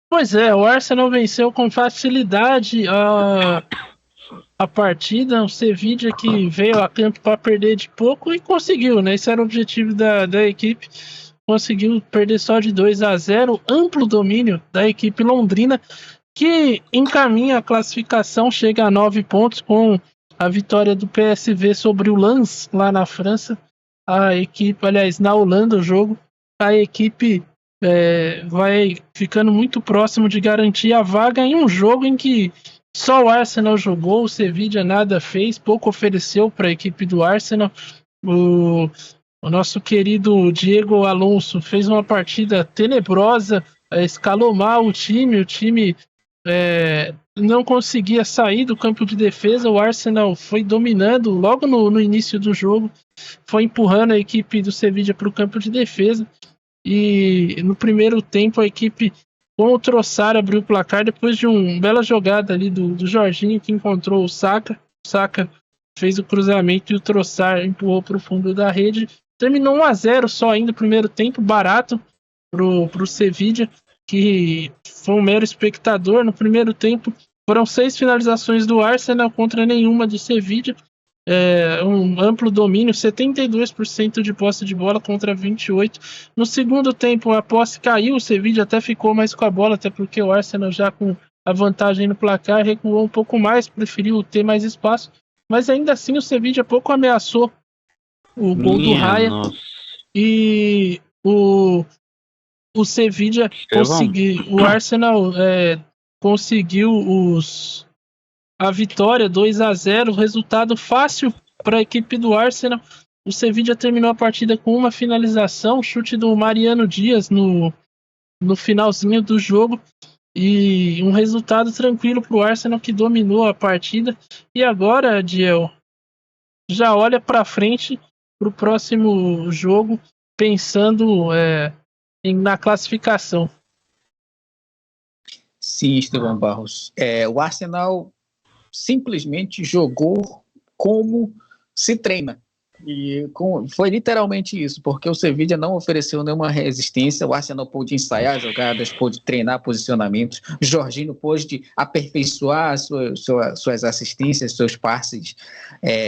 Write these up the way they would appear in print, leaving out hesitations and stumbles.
Pois é, o Arsenal venceu com facilidade a partida. O Sevilla que veio a campo para perder de pouco e conseguiu, né? Esse era o objetivo da equipe. Conseguiu perder só de 2-0, amplo domínio da equipe londrina, que encaminha a classificação, chega a 9 pontos com a vitória do PSV sobre o Lens, lá na França. A equipe, aliás, na Holanda, o jogo, a equipe vai ficando muito próximo de garantir a vaga em um jogo em que só o Arsenal jogou, o Sevilla nada fez, pouco ofereceu para a equipe do Arsenal. O, o nosso querido Diego Alonso fez uma partida tenebrosa, escalou mal o time não conseguia sair do campo de defesa. O Arsenal foi dominando logo no início do jogo, foi empurrando a equipe do Sevilla para o campo de defesa. E no primeiro tempo a equipe com o Trossard abriu o placar depois de uma bela jogada ali do Jorginho, que encontrou o Saka. O Saka fez o cruzamento e o Trossard empurrou para o fundo da rede. Terminou 1-0 só ainda o primeiro tempo, barato pro Sevilla, que foi um mero espectador. No primeiro tempo foram 6 finalizações do Arsenal contra nenhuma do Sevilla. Um amplo domínio, 72% de posse de bola contra 28%. No segundo tempo, a posse caiu, o Sevilla até ficou mais com a bola, até porque o Arsenal, já com a vantagem no placar, recuou um pouco mais, preferiu ter mais espaço, mas ainda assim o Sevilla pouco ameaçou o gol do Minha Raya, nossa. e o Sevilla Estevão, conseguiu, o Arsenal conseguiu a vitória 2-0, resultado fácil para a equipe do Arsenal. O Sevilla terminou a partida com uma finalização, chute do Mariano Dias no finalzinho do jogo, e um resultado tranquilo para o Arsenal, que dominou a partida. E agora, Diel, já olha para frente para o próximo jogo, pensando na classificação. Sim, Estevão Barros. O Arsenal simplesmente jogou como se treina. Foi literalmente isso, porque o Sevilla não ofereceu nenhuma resistência, o Arsenal pôde ensaiar jogadas, pôde treinar posicionamentos, o Jorginho pôde aperfeiçoar suas assistências, seus passes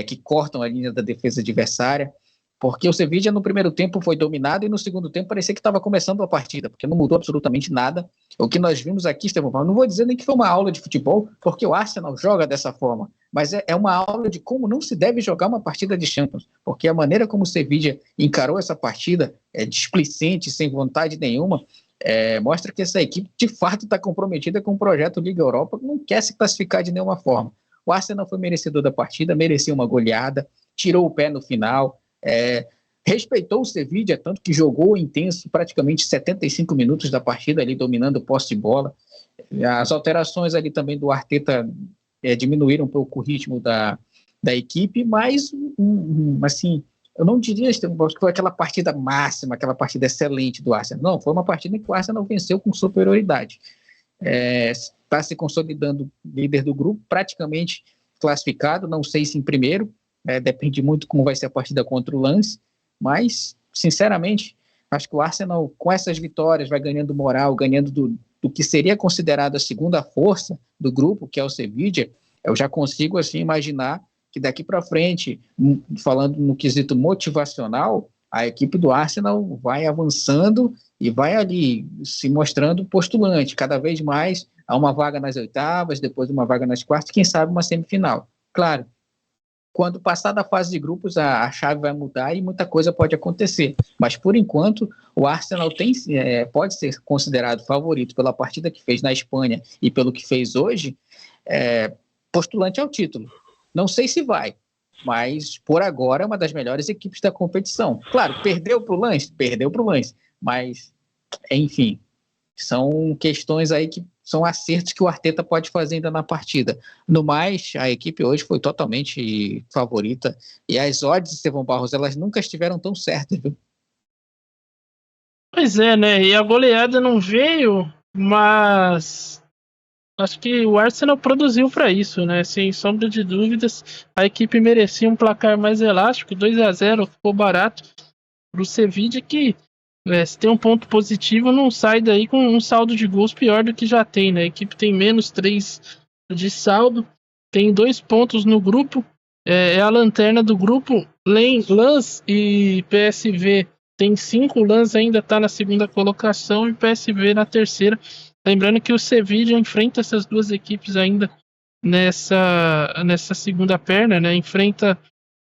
que cortam a linha da defesa adversária, porque o Sevilla no primeiro tempo foi dominado e no segundo tempo parecia que estava começando a partida, porque não mudou absolutamente nada. O que nós vimos aqui, Estevão, não vou dizer nem que foi uma aula de futebol, porque o Arsenal joga dessa forma, mas é uma aula de como não se deve jogar uma partida de Champions, porque a maneira como o Sevilla encarou essa partida, displicente, sem vontade nenhuma, mostra que essa equipe de fato está comprometida com o projeto Liga Europa, não quer se classificar de nenhuma forma. O Arsenal foi merecedor da partida, merecia uma goleada, tirou o pé no final, respeitou o Sevilla, tanto que jogou intenso praticamente 75 minutos da partida, ali dominando o posse de bola. As alterações ali também do Arteta diminuíram um pouco o ritmo da equipe, mas assim, eu não diria que foi aquela partida máxima, aquela partida excelente do Arsenal. Não, foi uma partida em que o Arsenal venceu com superioridade. Está se consolidando líder do grupo, praticamente classificado, não sei se em primeiro, depende muito como vai ser a partida contra o Lens, mas, sinceramente, acho que o Arsenal, com essas vitórias, vai ganhando moral, ganhando do que seria considerado a segunda força do grupo, que é o Sevilla. Eu já consigo assim imaginar que daqui para frente, falando no quesito motivacional, a equipe do Arsenal vai avançando e vai ali se mostrando postulante, cada vez mais a uma vaga nas oitavas, depois uma vaga nas quartas, quem sabe uma semifinal. Claro, quando passar da fase de grupos, a chave vai mudar e muita coisa pode acontecer. Mas, por enquanto, o Arsenal pode ser considerado favorito pela partida que fez na Espanha e pelo que fez hoje, postulante ao título. Não sei se vai, mas, por agora, é uma das melhores equipes da competição. Claro, perdeu para o Lens, mas, enfim, são questões aí que são acertos que o Arteta pode fazer ainda na partida. No mais, a equipe hoje foi totalmente favorita. E as odds, Estevão Barros, elas nunca estiveram tão certas, viu? Pois é, né? E a goleada não veio, mas acho que o Arsenal produziu para isso, né? Sem sombra de dúvidas, a equipe merecia um placar mais elástico. 2-0 ficou barato para o Sevilla, que se tem um ponto positivo, não sai daí com um saldo de gols pior do que já tem, né? A equipe tem menos 3 de saldo, tem 2 pontos no grupo, é a lanterna do grupo. Lens e PSV tem 5, o Lens ainda está na segunda colocação e o PSV na terceira. Lembrando que o Sevilla enfrenta essas duas equipes ainda nessa segunda perna, né? Enfrenta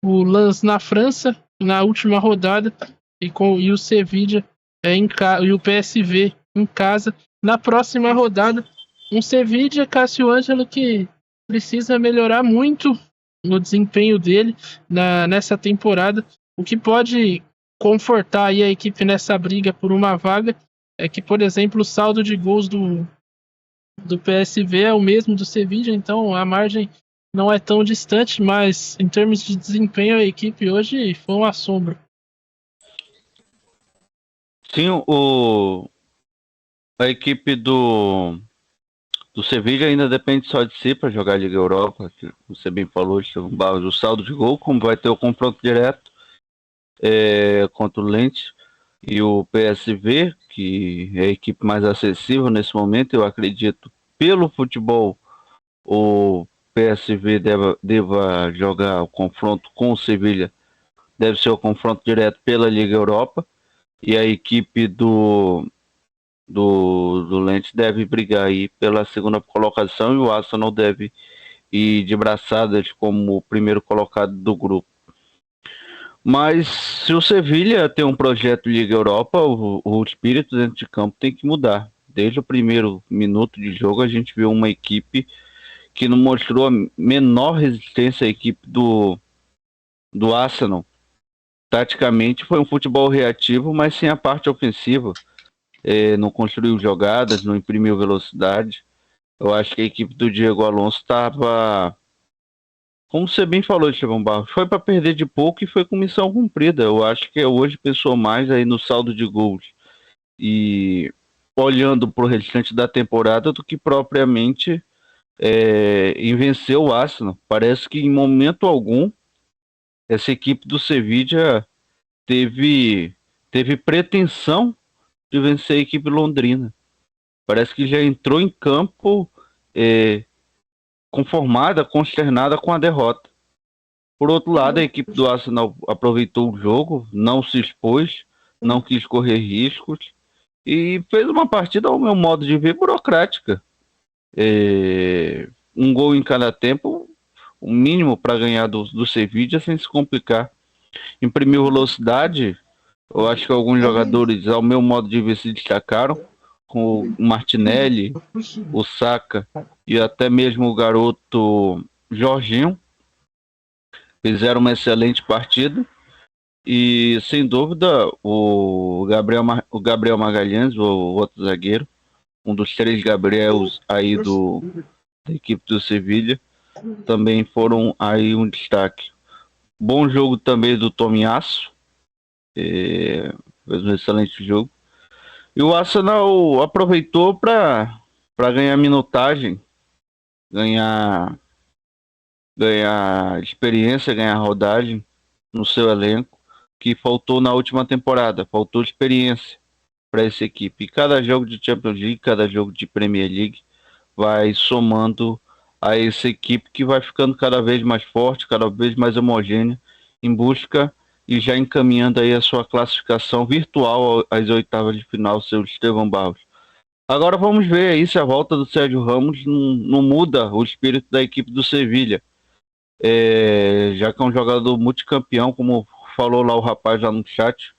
o Lens na França na última rodada e o Sevilla e o PSV em casa na próxima rodada. Um Sevilla, Cássio Ângelo, que precisa melhorar muito no desempenho dele nessa temporada. O que pode confortar aí a equipe nessa briga por uma vaga é que, por exemplo, o saldo de gols do PSV é o mesmo do Sevilla, então a margem não é tão distante, mas em termos de desempenho a equipe hoje foi um assombro. Sim, a equipe do Sevilla ainda depende só de si para jogar a Liga Europa, que você bem falou, o saldo de gol, como vai ter o confronto direto contra o Lens e o PSV, que é a equipe mais acessível nesse momento. Eu acredito, pelo futebol, o PSV deva jogar o confronto com o Sevilla, deve ser o confronto direto pela Liga Europa, e a equipe do Lens deve brigar aí pela segunda colocação e o Arsenal deve ir de braçadas como o primeiro colocado do grupo. Mas se o Sevilla tem um projeto Liga Europa, o espírito dentro de campo tem que mudar. Desde o primeiro minuto de jogo a gente viu uma equipe que não mostrou a menor resistência à equipe do Arsenal. Taticamente foi um futebol reativo, mas sem a parte ofensiva. Não construiu jogadas, não imprimiu velocidade. Eu acho que a equipe do Diego Alonso estava, como você bem falou, Estevão Barros, foi para perder de pouco e foi com missão cumprida. Eu acho que hoje pensou mais aí no saldo de gols e olhando para o restante da temporada do que propriamente em vencer o Arsenal. Parece que em momento algum essa equipe do Sevilla teve pretensão de vencer a equipe londrina. Parece que já entrou em campo conformada, consternada com a derrota. Por outro lado, a equipe do Arsenal aproveitou o jogo, não se expôs, não quis correr riscos e fez uma partida, ao meu modo de ver, burocrática. Um gol em cada tempo, o mínimo para ganhar do Sevilla sem se complicar. Imprimiu velocidade. Eu acho que alguns jogadores, ao meu modo de ver, se destacaram, com o Martinelli, o Saka e até mesmo o garoto Jorginho. Fizeram uma excelente partida. E, sem dúvida, o Gabriel Magalhães, o outro zagueiro, um dos 3 Gabriels aí da equipe do Sevilla, também foram aí um destaque. Bom jogo também do Tomiasso, fez um excelente jogo. E o Arsenal aproveitou para ganhar minutagem, ganhar experiência, ganhar rodagem no seu elenco, que faltou na última temporada, faltou experiência para essa equipe. E cada jogo de Champions League, cada jogo de Premier League vai somando a essa equipe que vai ficando cada vez mais forte, cada vez mais homogênea, em busca e já encaminhando aí a sua classificação virtual às oitavas de final, seu Estevão Barros. Agora vamos ver aí se a volta do Sérgio Ramos não muda o espírito da equipe do Sevilla. Já que é um jogador multicampeão, como falou lá o rapaz lá no chat,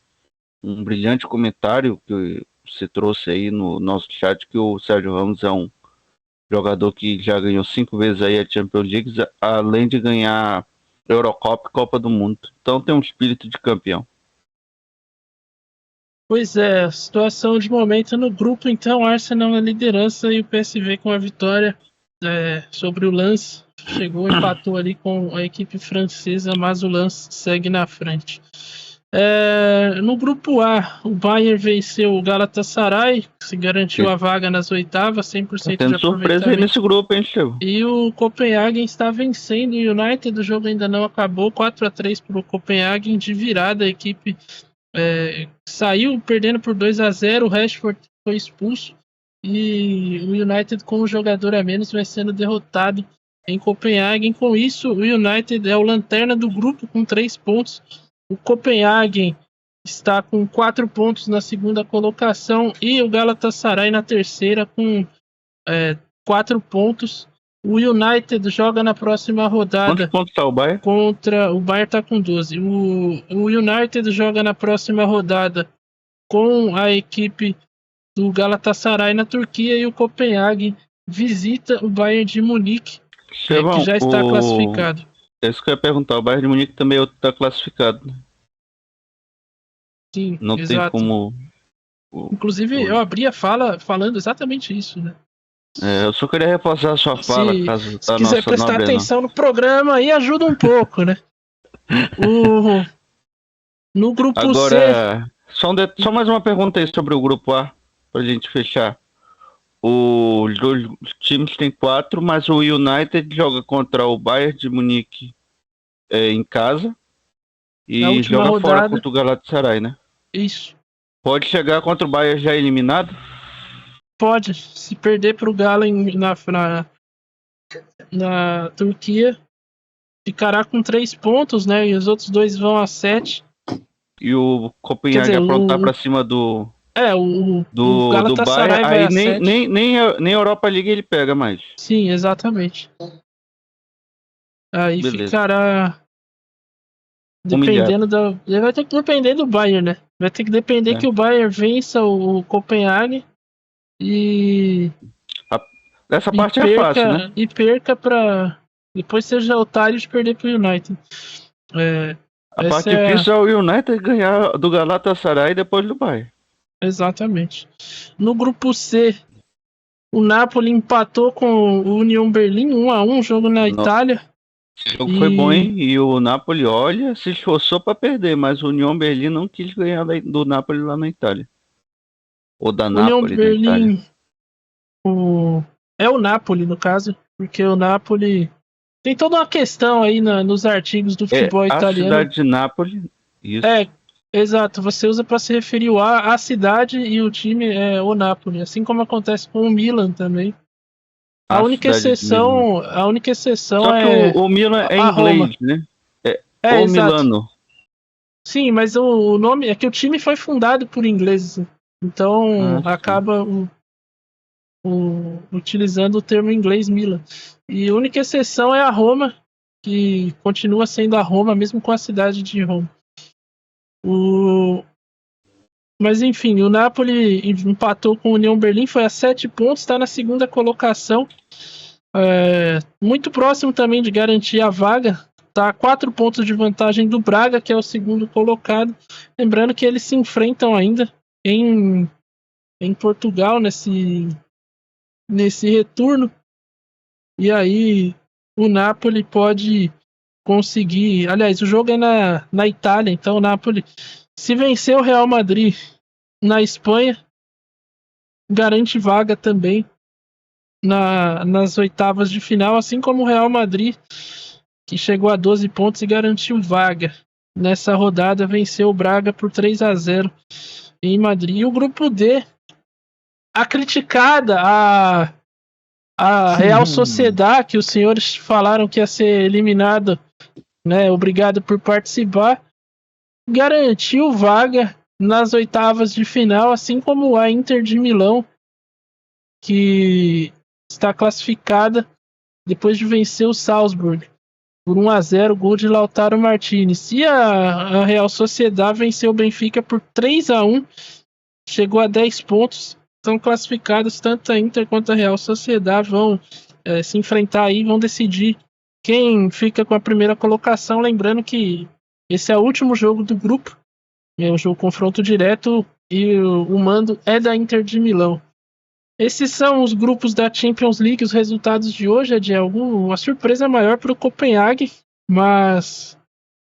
um brilhante comentário que você trouxe aí no nosso chat, que o Sérgio Ramos é um jogador que já ganhou 5 vezes aí a Champions League, além de ganhar Eurocopa e Copa do Mundo. Então tem um espírito de campeão. Pois é, situação de momento no grupo, então, Arsenal na liderança e o PSV com a vitória sobre o Lens. Chegou, empatou ali com a equipe francesa, mas o Lens segue na frente. No grupo A, o Bayern venceu o Galatasaray, se garantiu a vaga nas oitavas, 100% Tem de surpresa aí nesse grupo, hein, Estevão? E o Copenhagen está vencendo o United, o jogo ainda não acabou, 4-3 para o Copenhagen, de virada, a equipe saiu perdendo por 2-0, o Rashford foi expulso e o United com um jogador a menos vai sendo derrotado em Copenhague. Com isso, o United é o lanterna do grupo com 3 pontos. O Copenhague está com 4 pontos na segunda colocação e o Galatasaray na terceira com 4 pontos. O United joga na próxima rodada. Quantos pontos está o Bayern? Contra o Bayern está com 12. O United joga na próxima rodada com a equipe do Galatasaray na Turquia e o Copenhague visita o Bayern de Munique, que já está classificado. É isso que eu ia perguntar. O Bayern de Munique também está classificado. Sim, não exato. Tem como. Inclusive, eu abri a fala falando exatamente isso, né? Eu só queria reforçar a sua fala, caso se quiser prestar atenção no programa aí, ajuda um pouco, né? No grupo Agora, C. Só mais uma pergunta aí sobre o grupo A, pra gente fechar. Os times têm 4, mas o United joga contra o Bayern de Munique em casa e joga fora contra o Galatasaray, né? Isso. Pode chegar contra o Bayern já eliminado? Pode. Se perder para o Galo na Turquia, ficará com 3 pontos, né? E os outros 2 vão a 7. E o Copenhague aprontar para cima do Galatasaray Bayern, aí nem Europa League ele pega mais. Sim, exatamente. Aí beleza. Ficará dependendo ele vai ter que depender do Bayern, né? Vai ter que depender que o Bayern vença o Copenhague e essa parte é fácil, né? E perca para depois seja otário de perder pro United. A parte difícil é o United ganhar do Galatasaray e depois do Bayern. Exatamente. No grupo C, o Napoli empatou com o Union Berlin 1-1, jogo na Itália. O jogo foi bom, hein? E o Napoli, olha, se esforçou para perder, mas o Union Berlin não quis ganhar do Napoli lá na Itália. Ou da Napoli na Itália. É o Napoli, no caso, porque o Napoli tem toda uma questão aí nos artigos do futebol italiano. A cidade de Napoli, isso. Exato, você usa para se referir à cidade e o time é o Napoli, assim como acontece com o Milan também. A única exceção Só que o Milan é inglês, Roma, né? Ou Milano. Sim, mas o nome é que o time foi fundado por ingleses, então acaba utilizando o termo inglês Milan. E a única exceção é a Roma, que continua sendo a Roma, mesmo com a cidade de Roma. Mas enfim, o Napoli empatou com o Union Berlin, foi a 7 pontos, está na segunda colocação. Muito próximo também de garantir a vaga. Está a 4 pontos de vantagem do Braga, que é o segundo colocado. Lembrando que eles se enfrentam ainda em Portugal nesse retorno. E aí o Napoli pode conseguir... Aliás, o jogo é na Itália, então o Napoli, se vencer o Real Madrid na Espanha, garante vaga também nas oitavas de final, assim como o Real Madrid, que chegou a 12 pontos e garantiu vaga. Nessa rodada, venceu o Braga por 3-0 em Madrid. E o grupo D, a criticada, a Real Sociedad, que os senhores falaram que ia ser eliminado, né? Obrigado por participar. Garantiu vaga nas oitavas de final, assim como a Inter de Milão, que está classificada depois de vencer o Salzburg por 1-0, gol de Lautaro Martinez. E a Real Sociedad venceu o Benfica por 3-1, chegou a 10 pontos. Estão classificados, tanto a Inter quanto a Real Sociedad vão se enfrentar aí, vão decidir quem fica com a primeira colocação. Lembrando que esse é o último jogo do grupo, é o jogo confronto direto e o mando é da Inter de Milão. Esses são os grupos da Champions League, os resultados de hoje. É de uma surpresa maior para o Copenhague, mas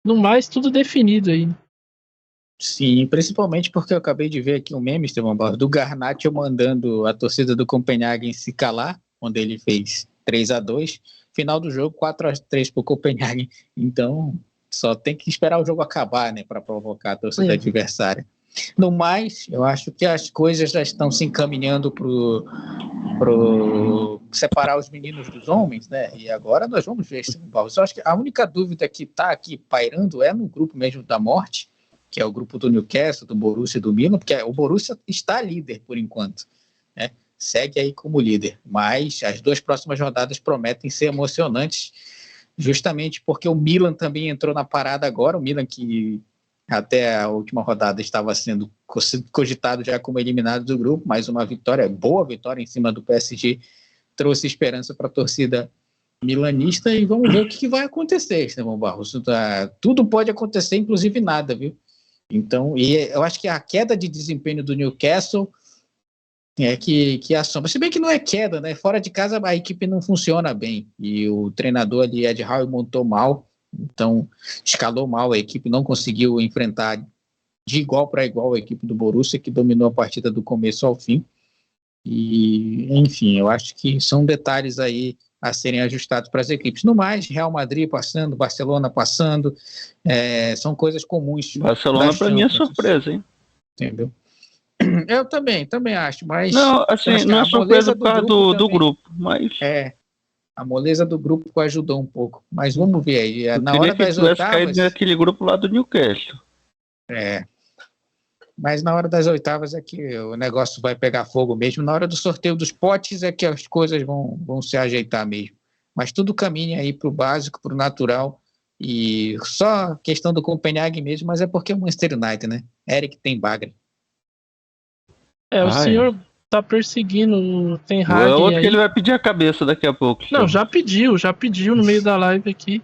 no mais tudo definido aí. Sim, principalmente porque eu acabei de ver aqui um meme, Estevão Barros, do Garnacho mandando a torcida do Copenhagen se calar, onde ele fez 3-2. Final do jogo, 4-3 para o Copenhagen. Então, só tem que esperar o jogo acabar, né, para provocar a torcida adversária. No mais, eu acho que as coisas já estão se encaminhando para separar os meninos dos homens, né? E agora nós vamos ver esse Barros. Eu acho que a única dúvida que está aqui pairando é no grupo mesmo da morte, que é o grupo do Newcastle, do Borussia e do Milan, porque o Borussia está líder por enquanto, né? Segue aí como líder, mas as 2 próximas rodadas prometem ser emocionantes, justamente porque o Milan também entrou na parada agora, o Milan que até a última rodada estava sendo cogitado já como eliminado do grupo, mas uma vitória, boa vitória em cima do PSG, trouxe esperança para a torcida milanista, e vamos ver o que vai acontecer, Estevão Barros. Tudo pode acontecer, inclusive nada, viu? Então, e eu acho que a queda de desempenho do Newcastle é que assombra. Se bem que não é queda, né? Fora de casa a equipe não funciona bem, e o treinador ali, Ed Howe, montou mal, então escalou mal a equipe, não conseguiu enfrentar de igual para igual a equipe do Borussia, que dominou a partida do começo ao fim. E, enfim, eu acho que são detalhes aí a serem ajustados para as equipes. No mais, Real Madrid passando, Barcelona passando, são coisas comuns. Barcelona para mim é surpresa, hein? Entendeu? Eu também acho, mas... Não, assim, não é surpresa por causa do grupo, mas... A moleza do grupo ajudou um pouco, mas vamos ver aí. Na hora das oitavas... naquele grupo lá do Newcastle. Mas na hora das oitavas é que o negócio vai pegar fogo mesmo. Na hora do sorteio dos potes é que as coisas vão se ajeitar mesmo. Mas tudo caminha aí para o básico, para o natural. E só questão do Copenhague mesmo, mas é porque é o Manchester United, né? Eric ten Hag. O senhor tá perseguindo o Ten Hag. É outro que ele vai pedir a cabeça daqui a pouco. Não, já pediu no meio da live aqui.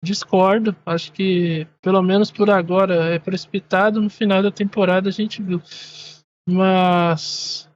Discordo, acho que pelo menos por agora é precipitado, no final da temporada a gente viu. Mas